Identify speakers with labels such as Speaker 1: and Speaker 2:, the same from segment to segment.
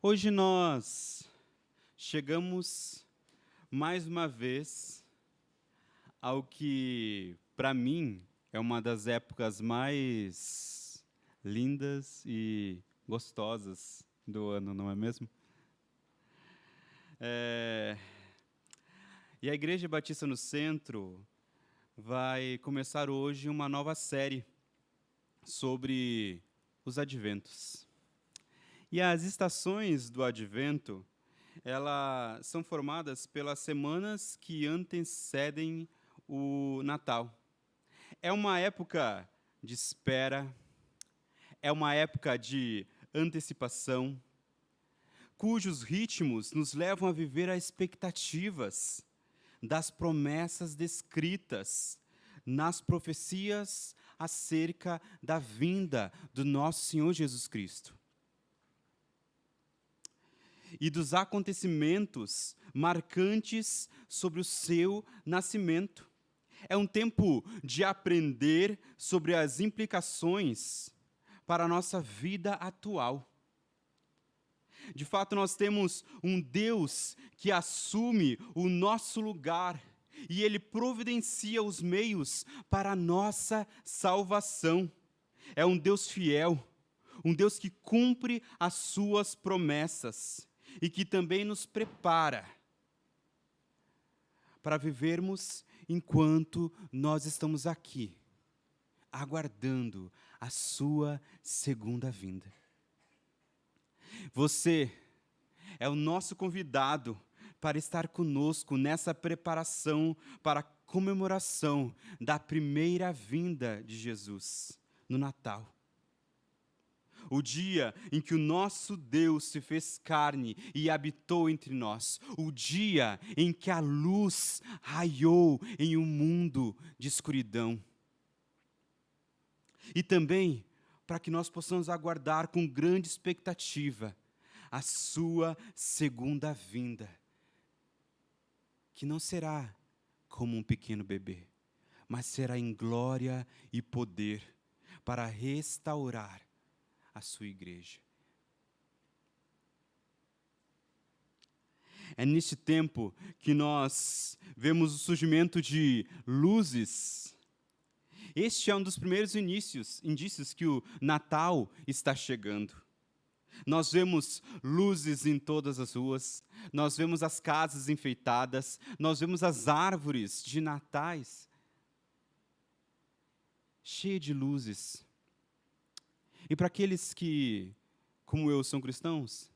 Speaker 1: Hoje nós chegamos mais uma vez ao que, para mim, é uma das épocas mais lindas e gostosas do ano, não é mesmo? E a Igreja Batista no Centro vai começar hoje uma nova série sobre os adventos. E as estações do advento, elas são formadas pelas semanas que antecedem o Natal. É uma época de espera, é uma época de antecipação, cujos ritmos nos levam a viver as expectativas das promessas descritas nas profecias acerca da vinda do nosso Senhor Jesus Cristo e dos acontecimentos marcantes sobre o seu nascimento. É um tempo de aprender sobre as implicações para a nossa vida atual. De fato, nós temos um Deus que assume o nosso lugar e Ele providencia os meios para a nossa salvação. É um Deus fiel, um Deus que cumpre as suas promessas e que também nos prepara para vivermos enquanto nós estamos aqui, aguardando a sua segunda vinda. Você é o nosso convidado para estar conosco nessa preparação para a comemoração da primeira vinda de Jesus, no Natal. O dia em que o nosso Deus se fez carne e habitou entre nós. O dia em que a luz raiou em um mundo de escuridão. E também para que nós possamos aguardar com grande expectativa a sua segunda vinda, que não será como um pequeno bebê, mas será em glória e poder para restaurar a sua igreja. É neste tempo que nós vemos o surgimento de luzes. Este é um dos primeiros indícios que o Natal está chegando. Nós vemos luzes em todas as ruas, nós vemos as casas enfeitadas, nós vemos as árvores de natais cheias de luzes. E para aqueles que, como eu, são cristãos,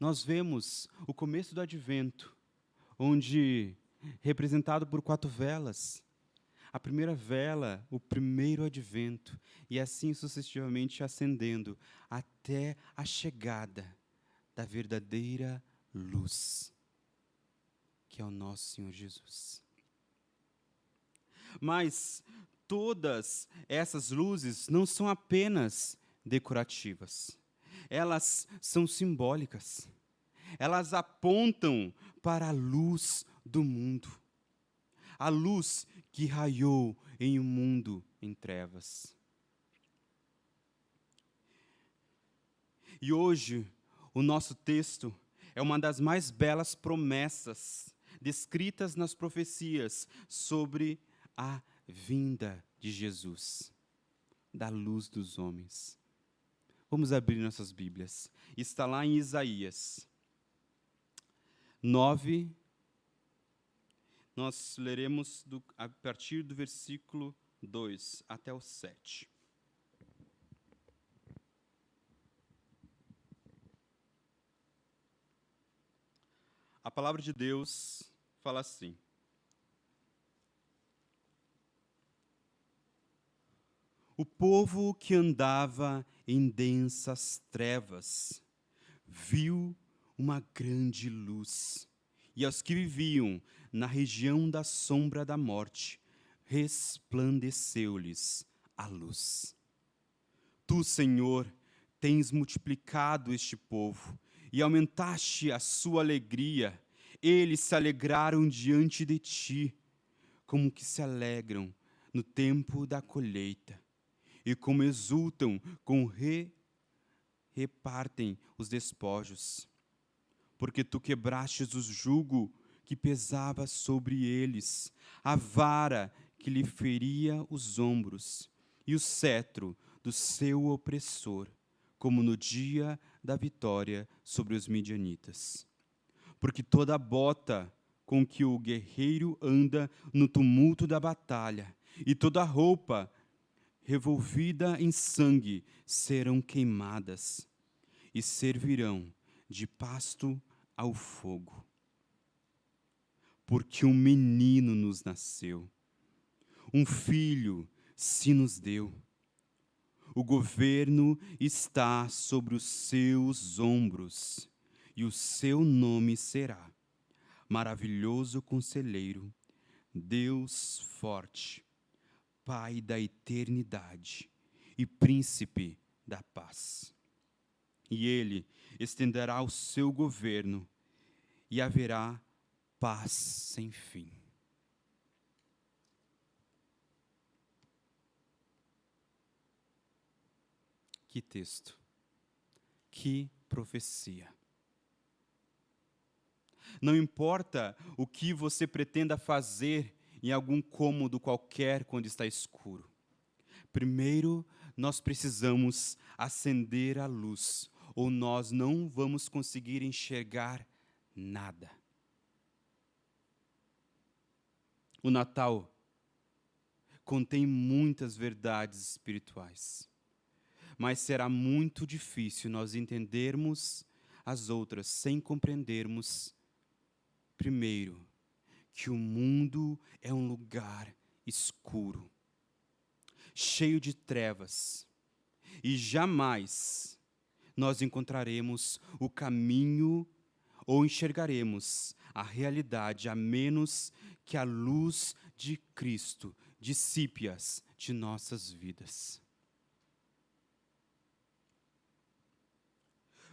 Speaker 1: nós vemos o começo do advento, onde, representado por 4 velas, a primeira vela, o primeiro advento, e assim sucessivamente ascendendo, até a chegada da verdadeira luz, que é o nosso Senhor Jesus. Mas todas essas luzes não são apenas decorativas. Elas são simbólicas. Elas apontam para a luz do mundo. A luz que raiou em um mundo em trevas. E hoje, o nosso texto é uma das mais belas promessas descritas nas profecias sobre a vinda de Jesus, da luz dos homens. Vamos abrir nossas Bíblias. Está lá em Isaías 9. Nós leremos a partir do versículo 2 até o 7. A palavra de Deus fala assim: o povo que andava em densas trevas viu uma grande luz, e aos que viviam na região da sombra da morte, resplandeceu-lhes a luz. Tu, Senhor, tens multiplicado este povo e aumentaste a sua alegria. Eles se alegraram diante de ti, como que se alegram no tempo da colheita, e como exultam com repartem os despojos. Porque tu quebrastes o jugo que pesava sobre eles, a vara que lhe feria os ombros, e o cetro do seu opressor, como no dia da vitória sobre os midianitas. Porque toda a bota com que o guerreiro anda no tumulto da batalha, e toda a roupa revolvida em sangue serão queimadas, e servirão de pasto ao fogo. Porque um menino nos nasceu, um filho se nos deu. O governo está sobre os seus ombros, e o seu nome será Maravilhoso Conselheiro, Deus Forte, Pai da Eternidade e Príncipe da Paz. E ele estenderá o seu governo, e haverá paz sem fim. Que texto, que profecia. Não importa o que você pretenda fazer em algum cômodo qualquer quando está escuro. Primeiro, nós precisamos acender a luz, ou nós não vamos conseguir enxergar nada. O Natal contém muitas verdades espirituais, mas será muito difícil nós entendermos as outras sem compreendermos, primeiro, que o mundo é um lugar escuro, cheio de trevas, e jamais nós encontraremos o caminho ou enxergaremos a realidade a menos que a luz de Cristo dissipe-as de nossas vidas.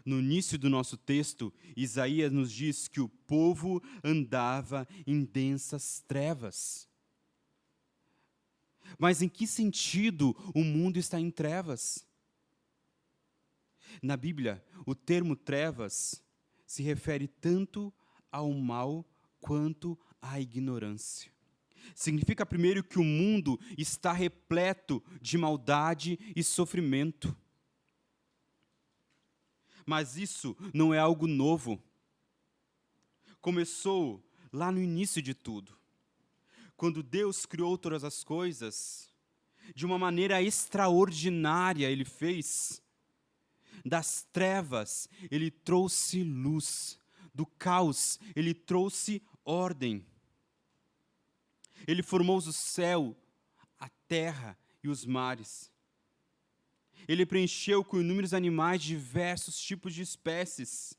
Speaker 1: No início do nosso texto, Isaías nos diz que o povo andava em densas trevas. Mas em que sentido o mundo está em trevas? Na Bíblia, o termo trevas se refere tanto ao mal quanto à ignorância. Significa primeiro que o mundo está repleto de maldade e sofrimento. Mas isso não é algo novo. Começou lá no início de tudo. Quando Deus criou todas as coisas, de uma maneira extraordinária Ele fez. Das trevas Ele trouxe luz. Do caos Ele trouxe ordem. Ele formou o céu, a terra e os mares. Ele preencheu com inúmeros animais de diversos tipos de espécies.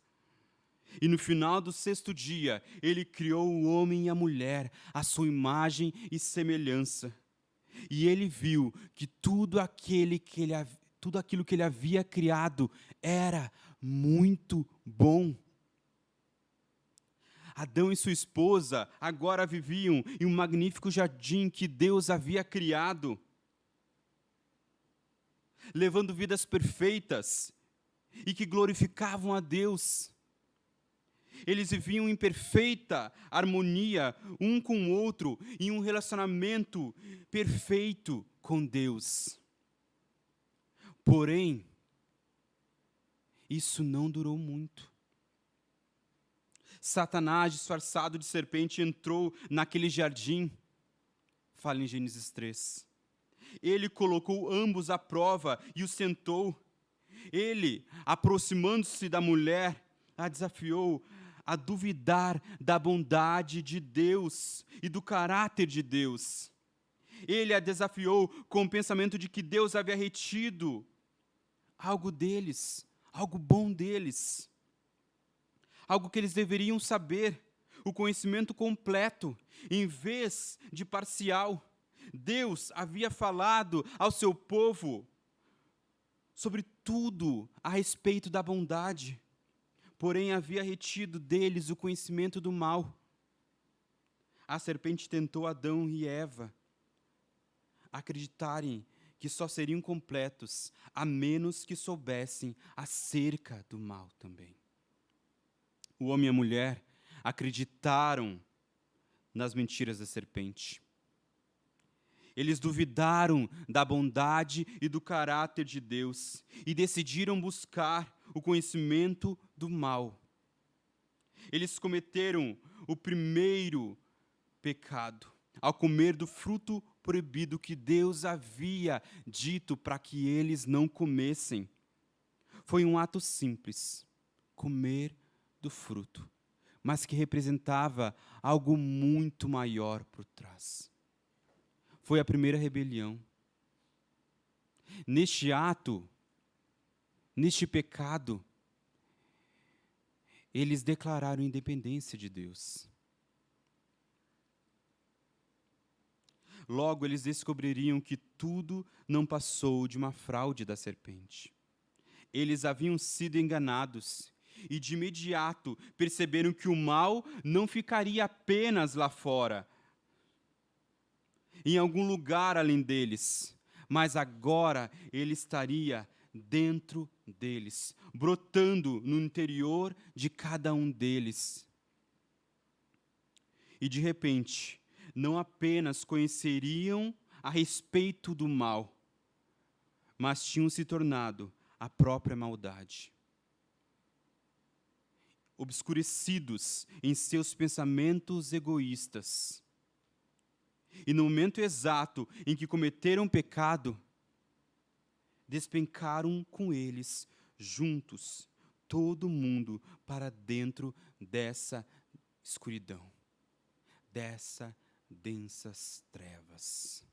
Speaker 1: E no final do sexto dia, Ele criou o homem e a mulher, à sua imagem e semelhança. E Ele viu que tudo aquilo que Ele havia criado era muito bom. Adão e sua esposa agora viviam em um magnífico jardim que Deus havia criado, levando vidas perfeitas e que glorificavam a Deus. Eles viviam em perfeita harmonia um com o outro, em um relacionamento perfeito com Deus. Porém, isso não durou muito. Satanás, disfarçado de serpente, entrou naquele jardim. Fala em Gênesis 3. Ele colocou ambos à prova e os tentou. Ele, aproximando-se da mulher, a desafiou a duvidar da bondade de Deus e do caráter de Deus. Ele a desafiou com o pensamento de que Deus havia retido algo deles, algo bom deles, algo que eles deveriam saber, o conhecimento completo, em vez de parcial. Deus havia falado ao seu povo sobre tudo a respeito da bondade, porém havia retido deles o conhecimento do mal. A serpente tentou Adão e Eva acreditarem que só seriam completos a menos que soubessem acerca do mal também. O homem e a mulher acreditaram nas mentiras da serpente. Eles duvidaram da bondade e do caráter de Deus e decidiram buscar o conhecimento do mal. Eles cometeram o primeiro pecado ao comer do fruto proibido que Deus havia dito para que eles não comessem. Foi um ato simples, comer do fruto, mas que representava algo muito maior por trás. Foi a primeira rebelião. Neste ato, neste pecado, eles declararam independência de Deus. Logo, eles descobririam que tudo não passou de uma fraude da serpente. Eles haviam sido enganados e, de imediato, perceberam que o mal não ficaria apenas lá fora, em algum lugar além deles, mas agora ele estaria dentro deles, brotando no interior de cada um deles. E de repente, não apenas conheceriam a respeito do mal, mas tinham se tornado a própria maldade. Obscurecidos em seus pensamentos egoístas. E no momento exato em que cometeram pecado, despencaram com eles, juntos, todo mundo para dentro dessa escuridão, dessas densas trevas.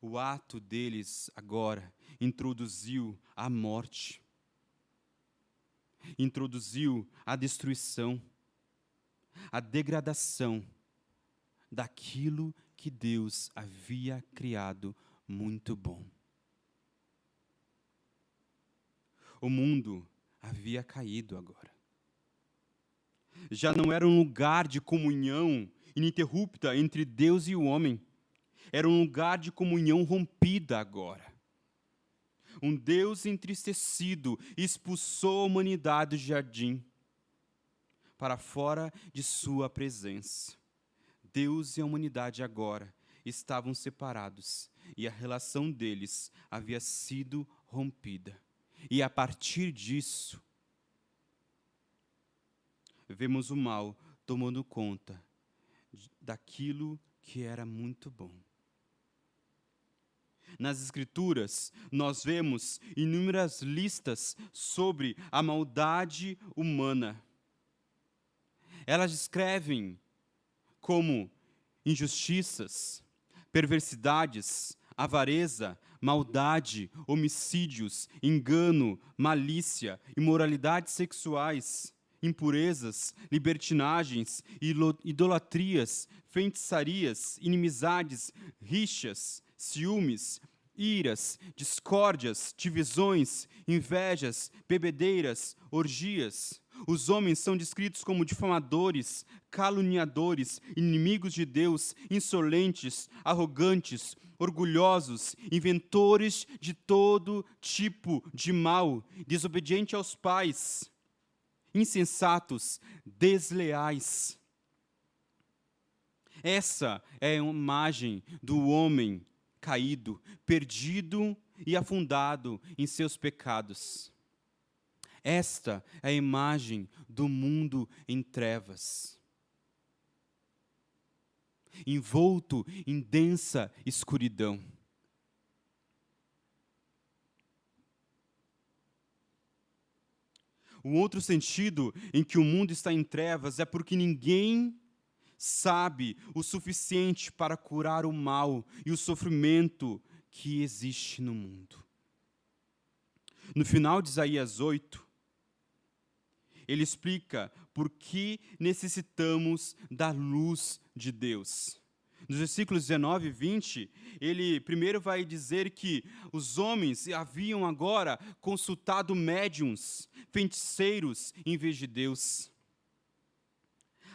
Speaker 1: O ato deles agora introduziu a morte, introduziu a destruição, a degradação daquilo que Deus havia criado muito bom. O mundo havia caído agora. Já não era um lugar de comunhão ininterrupta entre Deus e o homem. Era um lugar de comunhão rompida agora. Um Deus entristecido expulsou a humanidade do jardim para fora de sua presença. Deus e a humanidade agora estavam separados e a relação deles havia sido rompida. E a partir disso, vemos o mal tomando conta daquilo que era muito bom. Nas Escrituras, nós vemos inúmeras listas sobre a maldade humana. Elas descrevem como injustiças, perversidades, avareza, maldade, homicídios, engano, malícia, imoralidades sexuais, impurezas, libertinagens, idolatrias, feitiçarias, inimizades, rixas, ciúmes, iras, discórdias, divisões, invejas, bebedeiras, orgias. Os homens são descritos como difamadores, caluniadores, inimigos de Deus, insolentes, arrogantes, orgulhosos, inventores de todo tipo de mal, desobedientes aos pais, insensatos, desleais. Essa é a imagem do homem caído, perdido e afundado em seus pecados. Esta é a imagem do mundo em trevas, envolto em densa escuridão. O outro sentido em que o mundo está em trevas é porque ninguém sabe o suficiente para curar o mal e o sofrimento que existe no mundo. No final de Isaías 8, ele explica por que necessitamos da luz de Deus. Nos versículos 19 e 20, ele primeiro vai dizer que os homens haviam agora consultado médiuns, feiticeiros, em vez de Deus.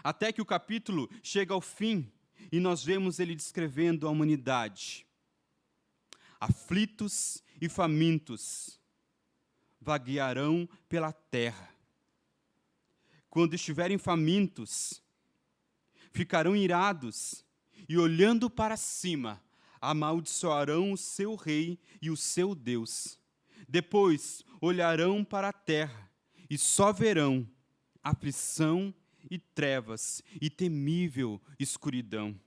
Speaker 1: Até que o capítulo chega ao fim, E nós vemos ele descrevendo a humanidade. Aflitos e famintos vaguearão pela terra. Quando estiverem famintos, ficarão irados e, olhando para cima, amaldiçoarão o seu rei e o seu Deus. Depois olharão para a terra e só verão aflição e trevas e temível escuridão,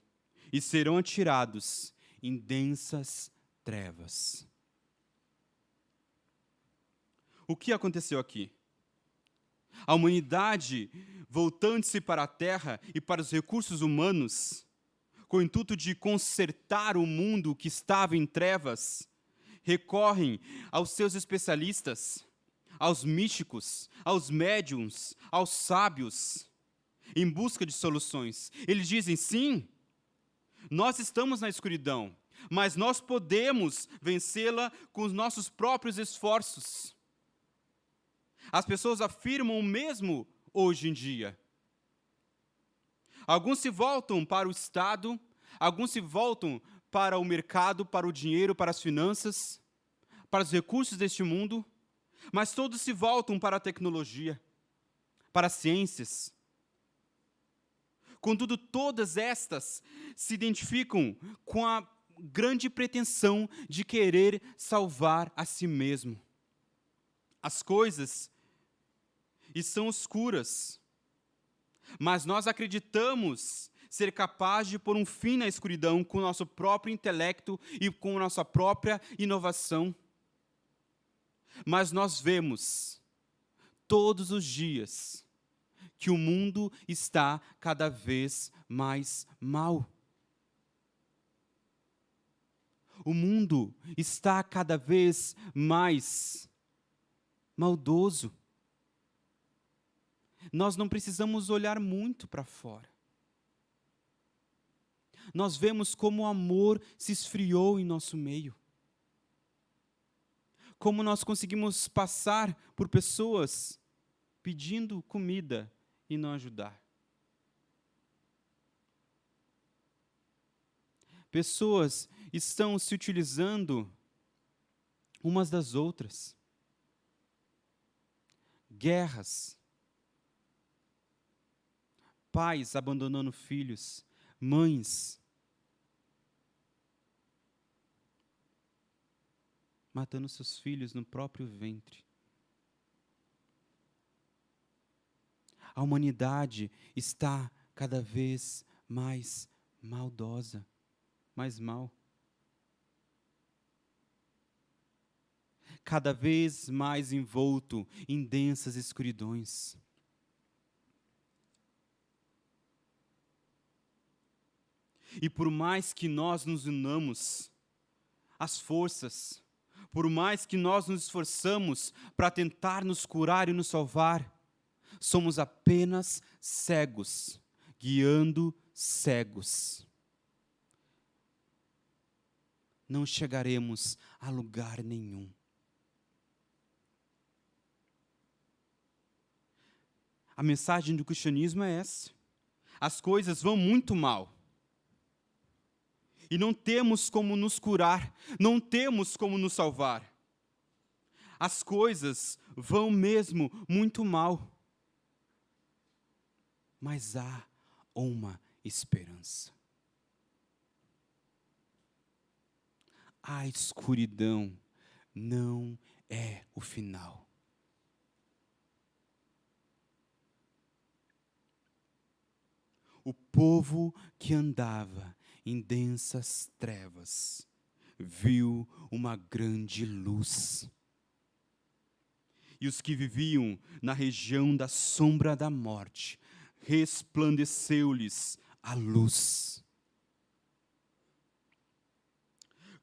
Speaker 1: e serão atirados em densas trevas. O que aconteceu aqui? A humanidade, voltando-se para a terra e para os recursos humanos, com o intuito de consertar o mundo que estava em trevas, recorrem aos seus especialistas, aos místicos, aos médiuns, aos sábios, em busca de soluções. Eles dizem, sim, nós estamos na escuridão, mas nós podemos vencê-la com os nossos próprios esforços. As pessoas afirmam o mesmo hoje em dia. Alguns se voltam para o Estado, alguns se voltam para o mercado, para o dinheiro, para as finanças, para os recursos deste mundo, mas todos se voltam para a tecnologia, para as ciências. Contudo, todas estas se identificam com a grande pretensão de querer salvar a si mesmo. As coisas estão escuras, mas nós acreditamos ser capazes de pôr um fim na escuridão com o nosso próprio intelecto e com a nossa própria inovação. Mas nós vemos, todos os dias, que o mundo está cada vez mais mau. O mundo está cada vez mais maldoso. Nós não precisamos olhar muito para fora. Nós vemos como o amor se esfriou em nosso meio. Como nós conseguimos passar por pessoas pedindo comida e não ajudar. Pessoas estão se utilizando umas das outras. Guerras. Pais abandonando filhos, mães matando seus filhos no próprio ventre. A humanidade está cada vez mais maldosa, mais mal. Cada vez mais envolto em densas escuridões. E por mais que nós nos unamos, as forças, por mais que nós nos esforçamos para tentar nos curar e nos salvar, somos apenas cegos, guiando cegos. Não chegaremos a lugar nenhum. A mensagem do cristianismo é essa. As coisas vão muito mal. E não temos como nos curar, não temos como nos salvar. As coisas vão mesmo muito mal. Mas há uma esperança. A escuridão não é o final. O povo que andava em densas trevas viu uma grande luz. E os que viviam na região da sombra da morte, resplandeceu-lhes a luz.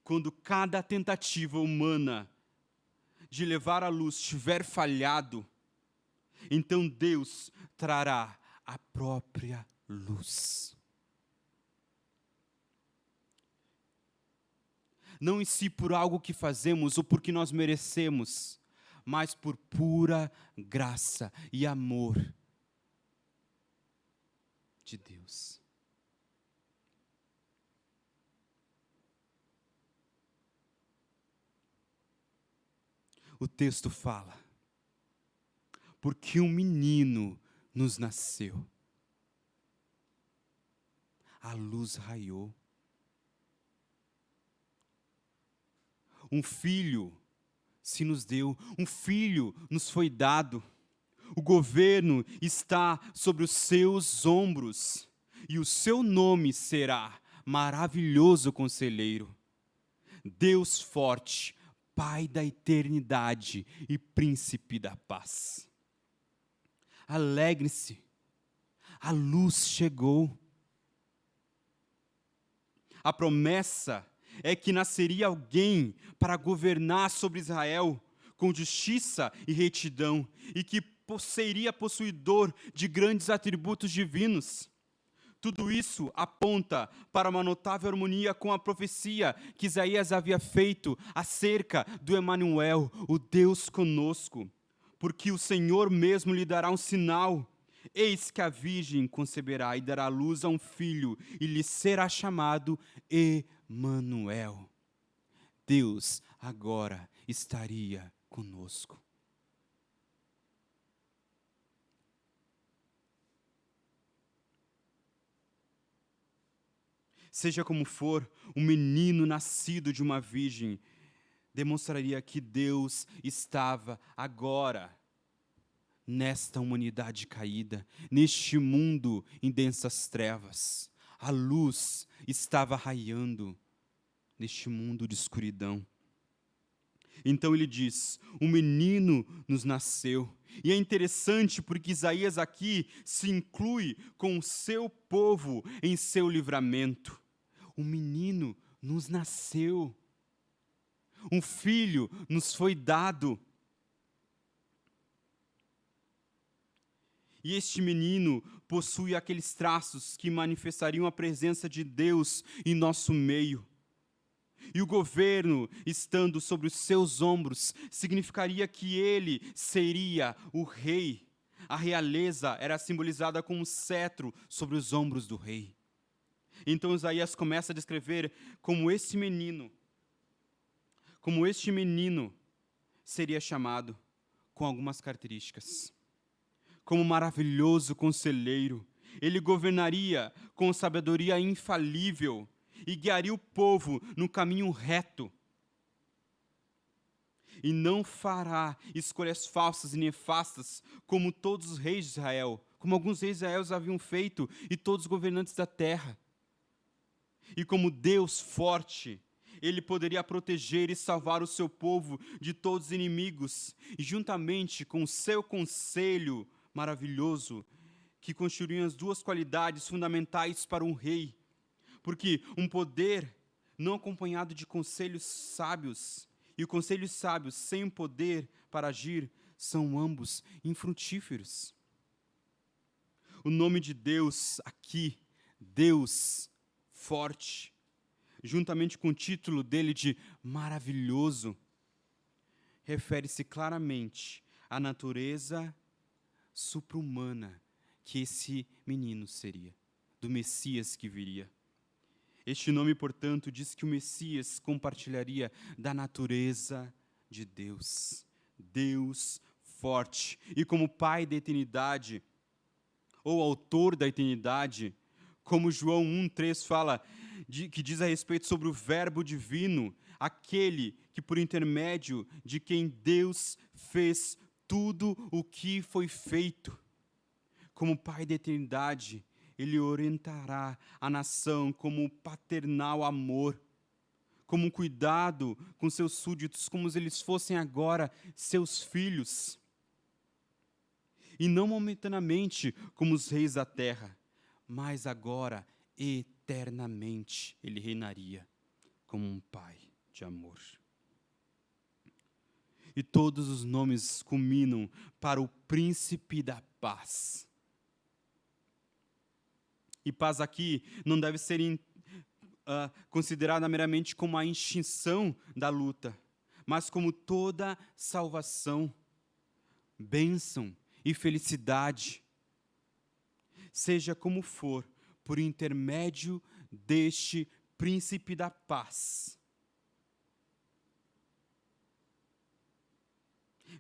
Speaker 1: Quando cada tentativa humana de levar a luz tiver falhado, então Deus trará a própria luz. Não em si por algo que fazemos ou porque nós merecemos, mas por pura graça e amor de Deus. o texto fala: porque um menino nos nasceu, a luz raiou, um filho se nos deu, um filho nos foi dado, o governo está sobre os seus ombros, e o seu nome será Maravilhoso Conselheiro, Deus Forte, Pai da Eternidade e Príncipe da Paz. Alegre-se, a luz chegou. A promessa é que nasceria alguém para governar sobre Israel com justiça e retidão, e que seria possuidor de grandes atributos divinos. Tudo isso aponta para uma notável harmonia com a profecia que Isaías havia feito acerca do Emanuel, o Deus conosco. Porque o Senhor mesmo lhe dará um sinal. Eis que a virgem conceberá e dará luz a um filho, e lhe será chamado Emanuel. Deus agora estaria conosco. Seja como for, um menino nascido de uma virgem demonstraria que Deus estava agora nesta humanidade caída, neste mundo em densas trevas. A luz estava raiando neste mundo de escuridão. Então ele diz: um menino nos nasceu. E é interessante porque Isaías aqui se inclui com o seu povo em seu livramento. Um menino nos nasceu. Um filho nos foi dado. E este menino possui aqueles traços que manifestariam a presença de Deus em nosso meio. E o governo, estando sobre os seus ombros, significaria que ele seria o rei. A realeza era simbolizada com um cetro sobre os ombros do rei. Então Isaías começa a descrever como este menino seria chamado com algumas características. Como maravilhoso conselheiro, ele governaria com sabedoria infalível e guiaria o povo no caminho reto. E não fará escolhas falsas e nefastas como todos os reis de Israel, como alguns reis de Israel haviam feito e todos os governantes da terra. E como Deus forte, ele poderia proteger e salvar o seu povo de todos os inimigos, e juntamente com o seu conselho maravilhoso, que constituíam as duas qualidades fundamentais para um rei. Porque um poder não acompanhado de conselhos sábios, e conselhos sábios sem poder para agir, são ambos infrutíferos. O nome de Deus aqui, Deus forte, juntamente com o título dele de maravilhoso, refere-se claramente à natureza supra-humana que esse menino seria, do Messias que viria. Este nome, portanto, diz que o Messias compartilharia da natureza de Deus, Deus forte, e como Pai da eternidade, ou Autor da eternidade, como João 1,3 fala, que diz a respeito sobre o Verbo divino, aquele que por intermédio de quem Deus fez tudo o que foi feito. Como Pai da eternidade, ele orientará a nação como paternal amor, como um cuidado com seus súditos, como se eles fossem agora seus filhos. E não momentaneamente como os reis da terra, mas agora, eternamente, ele reinaria como um pai de amor. E todos os nomes culminam para o príncipe da paz. E paz aqui não deve ser considerada meramente como a extinção da luta, mas como toda salvação, bênção e felicidade. Seja como for, por intermédio deste príncipe da paz.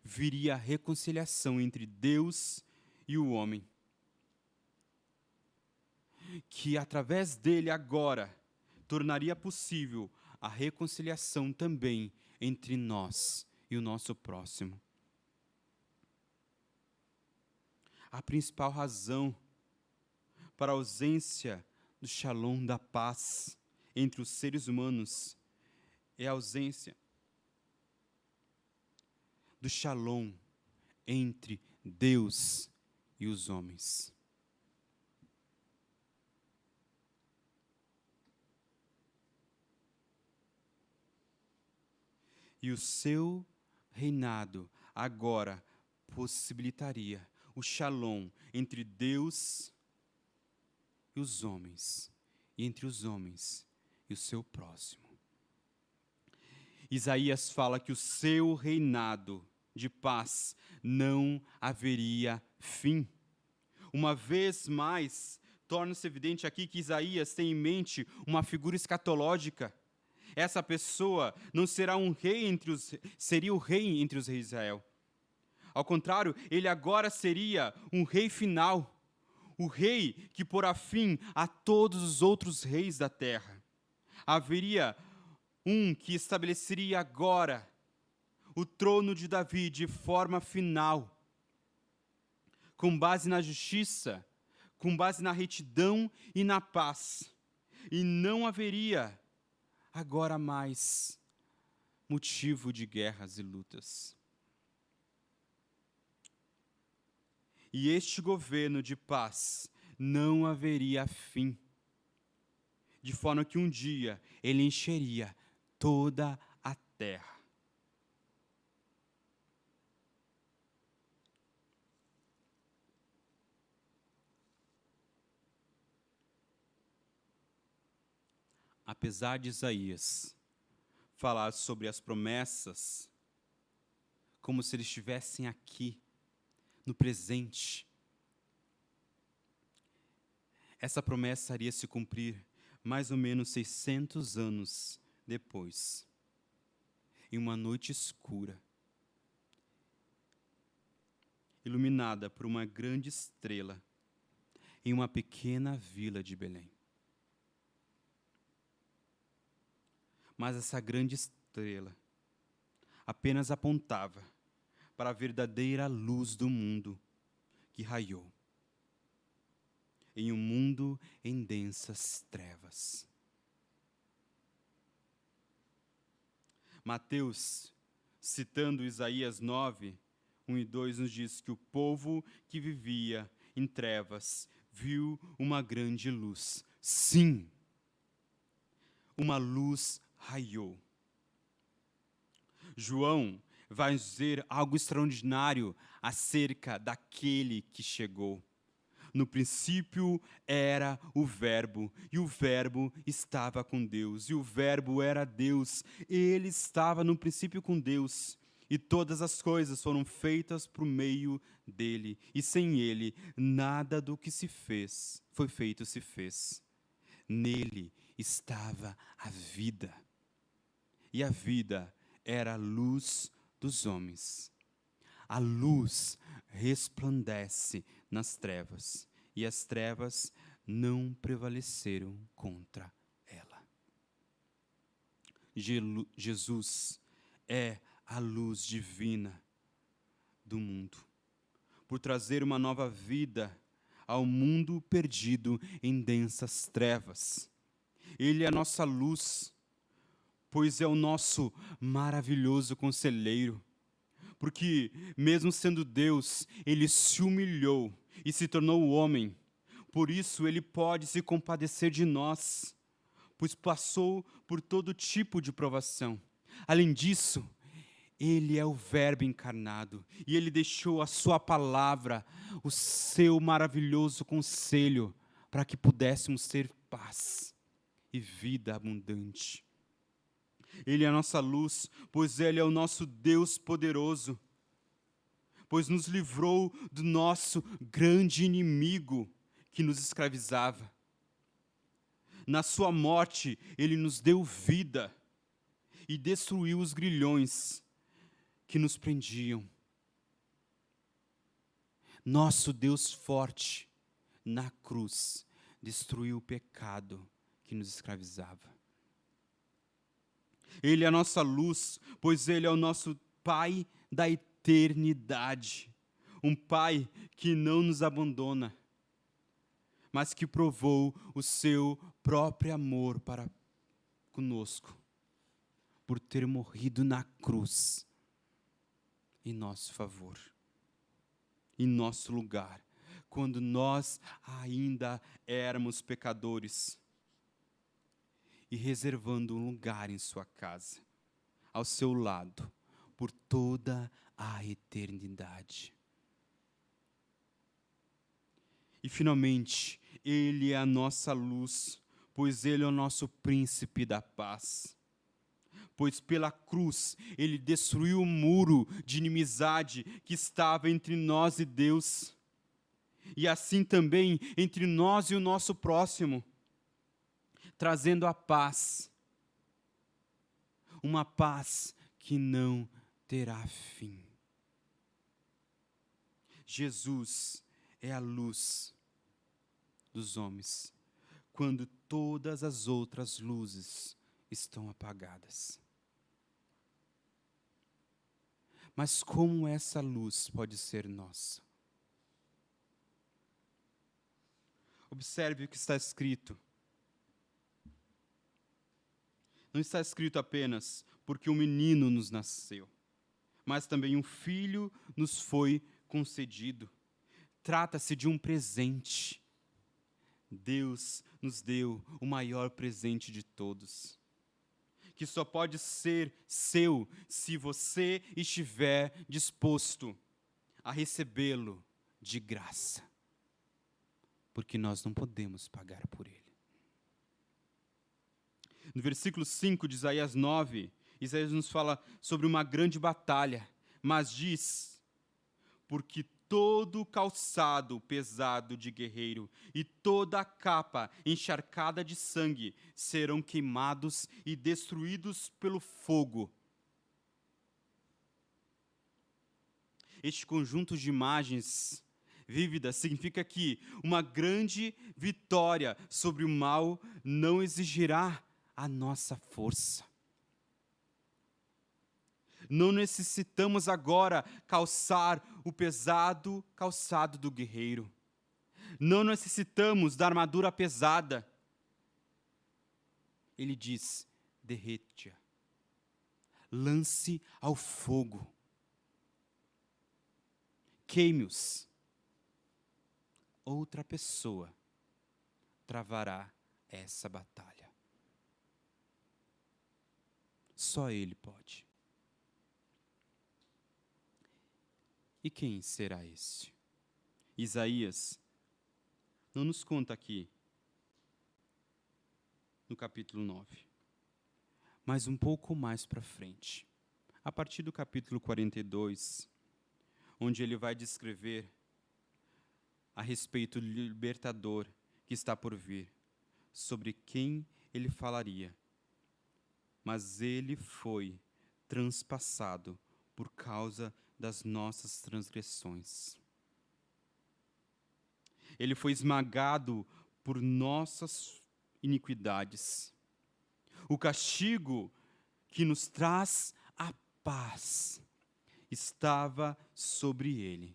Speaker 1: viria a reconciliação entre Deus e o homem. Que através dele agora tornaria possível a reconciliação também entre nós e o nosso próximo. A principal razão para a ausência do shalom, da paz entre os seres humanos, é a ausência do shalom entre Deus e os homens. E o seu reinado agora possibilitaria o shalom entre Deus e os homens, e entre os homens e o seu próximo. Isaías fala que o seu reinado de paz não haveria fim. Uma vez mais, torna-se evidente aqui que Isaías tem em mente uma figura escatológica. Essa pessoa não será um rei seria o rei entre os reis de Israel. Ao contrário, ele agora seria um rei final, o rei que porá fim a todos os outros reis da terra. Haveria um que estabeleceria agora o trono de Davi de forma final, com base na justiça, com base na retidão e na paz. E não haveria agora mais motivo de guerras e lutas. E este governo de paz não haveria fim, de forma que um dia ele encheria toda a terra. Apesar de Isaías falar sobre as promessas, como se eles estivessem aqui, no presente, essa promessa iria se cumprir mais ou menos 600 anos depois, em uma noite escura, iluminada por uma grande estrela, em uma pequena vila de Belém. Mas essa grande estrela apenas apontava para a verdadeira luz do mundo que raiou em um mundo em densas trevas. Mateus, citando Isaías 9, 1 e 2, nos diz que o povo que vivia em trevas viu uma grande luz. Sim, uma luz raiou. João vai dizer algo extraordinário acerca daquele que chegou. No princípio era o Verbo, e o Verbo estava com Deus, e o Verbo era Deus. Ele estava no princípio com Deus, e todas as coisas foram feitas por meio dele, e sem ele nada do que se fez, foi feito se fez. Nele estava a vida, e a vida era a luz dos homens. A luz resplandece nas trevas, e as trevas não prevaleceram contra ela. Jesus é a luz divina do mundo, por trazer uma nova vida ao mundo perdido em densas trevas. Ele é a nossa luz, pois é o nosso maravilhoso conselheiro. Porque, mesmo sendo Deus, ele se humilhou e se tornou homem. Por isso, ele pode se compadecer de nós, pois passou por todo tipo de provação. Além disso, ele é o Verbo encarnado, e ele deixou a sua palavra, o seu maravilhoso conselho, para que pudéssemos ter paz e vida abundante. Ele é a nossa luz, pois ele é o nosso Deus poderoso, pois nos livrou do nosso grande inimigo que nos escravizava. Na sua morte, ele nos deu vida e destruiu os grilhões que nos prendiam. Nosso Deus forte, na cruz, destruiu o pecado que nos escravizava. Ele é a nossa luz, pois Ele é o nosso Pai da eternidade. Um Pai que não nos abandona, mas que provou o seu próprio amor para conosco, por ter morrido na cruz, em nosso favor, em nosso lugar, quando nós ainda éramos pecadores, e reservando um lugar em sua casa, ao seu lado, por toda a eternidade. E finalmente, Ele é a nossa luz, pois Ele é o nosso príncipe da paz. Pois pela cruz Ele destruiu o muro de inimizade que estava entre nós e Deus, e assim também entre nós e o nosso próximo, trazendo a paz, uma paz que não terá fim. Jesus é a luz dos homens, quando todas as outras luzes estão apagadas. Mas como essa luz pode ser nossa? Observe o que está escrito. Não está escrito apenas porque um menino nos nasceu, mas também um filho nos foi concedido. Trata-se de um presente. Deus nos deu o maior presente de todos, que só pode ser seu se você estiver disposto a recebê-lo de graça, porque nós não podemos pagar por ele. No versículo 5 de Isaías 9, Isaías nos fala sobre uma grande batalha, mas diz: porque todo calçado pesado de guerreiro e toda a capa encharcada de sangue serão queimados e destruídos pelo fogo. Este conjunto de imagens vívidas significa que uma grande vitória sobre o mal não exigirá a nossa força. Não necessitamos agora calçar o pesado calçado do guerreiro. Não necessitamos da armadura pesada. Ele diz: derrete-a, lance ao fogo, queime-os. Outra pessoa travará essa batalha. Só Ele pode. E quem será esse? Isaías não nos conta aqui no capítulo 9, mas um pouco mais para frente, a partir do capítulo 42, onde ele vai descrever a respeito do libertador que está por vir, sobre quem ele falaria. Mas ele foi transpassado por causa das nossas transgressões. Ele foi esmagado por nossas iniquidades. O castigo que nos traz a paz estava sobre ele.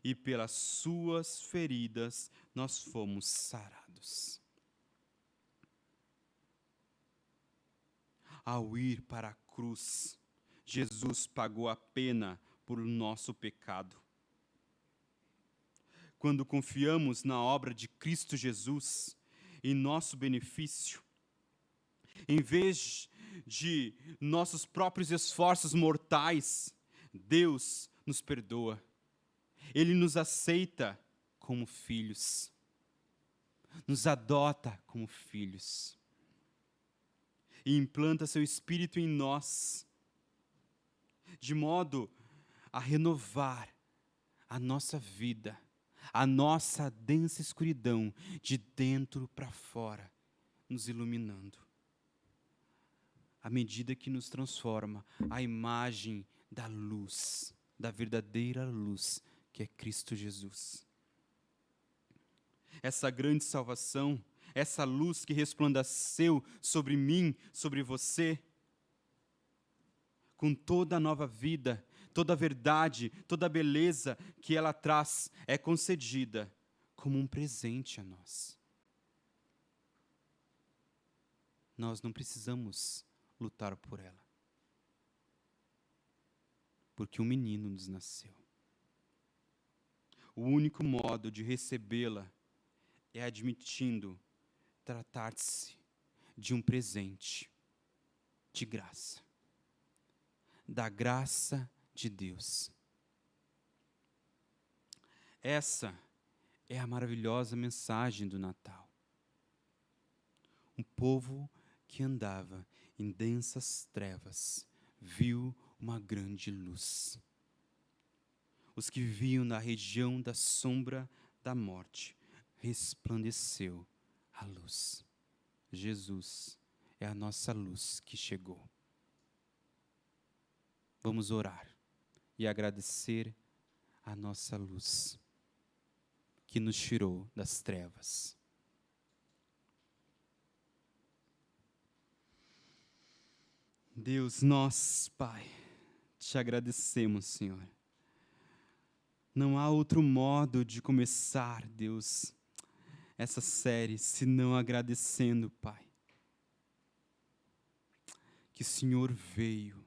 Speaker 1: E pelas suas feridas nós fomos sarados. Ao ir para a cruz, Jesus pagou a pena por nosso pecado. Quando confiamos na obra de Cristo Jesus, em nosso benefício, em vez de nossos próprios esforços mortais, Deus nos perdoa. Ele nos aceita como filhos, nos adota como filhos e implanta seu Espírito em nós, de modo a renovar a nossa vida, a nossa densa escuridão, de dentro para fora, nos iluminando, à medida que nos transforma à imagem da luz, da verdadeira luz que é Cristo Jesus. Essa grande salvação, essa luz que resplandeceu sobre mim, sobre você, com toda a nova vida, toda a verdade, toda a beleza que ela traz, é concedida como um presente a nós. Nós não precisamos lutar por ela, porque um menino nos nasceu. O único modo de recebê-la é admitindo tratar-se de um presente de graça, da graça de Deus. Essa é a maravilhosa mensagem do Natal. Um povo que andava em densas trevas viu uma grande luz. Os que viviam na região da sombra da morte, resplandeceu a luz. Jesus é a nossa luz que chegou. Vamos orar e agradecer a nossa luz que nos tirou das trevas. Deus, nós, Pai, te agradecemos, Senhor. Não há outro modo de começar, Deus, essa série, senão agradecendo, Pai, que o Senhor veio.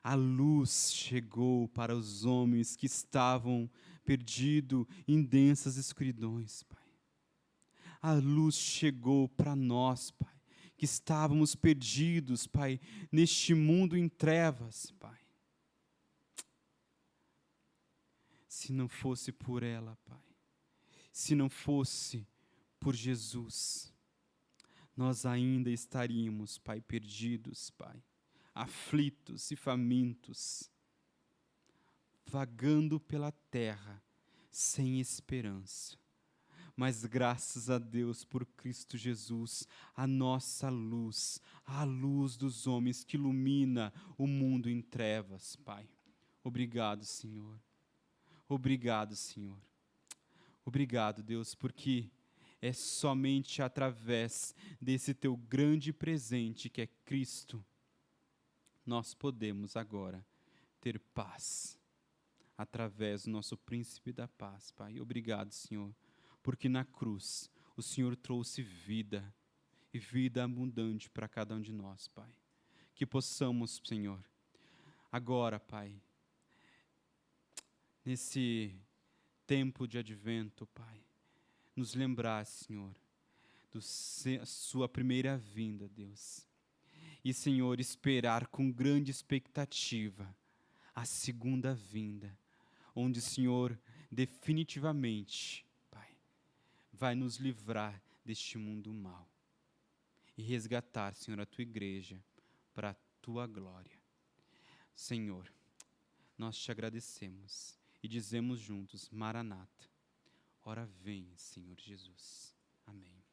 Speaker 1: A luz chegou para os homens que estavam perdidos em densas escuridões, Pai. A luz chegou para nós, Pai, que estávamos perdidos, Pai, neste mundo em trevas, Pai. Se não fosse por ela, Pai, se não fosse por Jesus, nós ainda estaríamos, Pai, perdidos, Pai, aflitos e famintos, vagando pela terra, sem esperança. Mas graças a Deus por Cristo Jesus, a nossa luz, a luz dos homens que ilumina o mundo em trevas, Pai. Obrigado, Senhor. Obrigado, Senhor. Obrigado, Deus, porque é somente através desse teu grande presente que é Cristo, nós podemos agora ter paz, através do nosso príncipe da paz, Pai. Obrigado, Senhor, porque na cruz o Senhor trouxe vida, e vida abundante para cada um de nós, Pai. Que possamos, Senhor, agora, Pai, nesse tempo de advento, Pai, nos lembrar, Senhor, sua primeira vinda, Deus. E, Senhor, esperar com grande expectativa a segunda vinda, onde, Senhor, definitivamente, Pai, vai nos livrar deste mundo mau e resgatar, Senhor, a tua igreja para a tua glória. Senhor, nós te agradecemos e dizemos juntos, Maranata, ora vem, Senhor Jesus. Amém.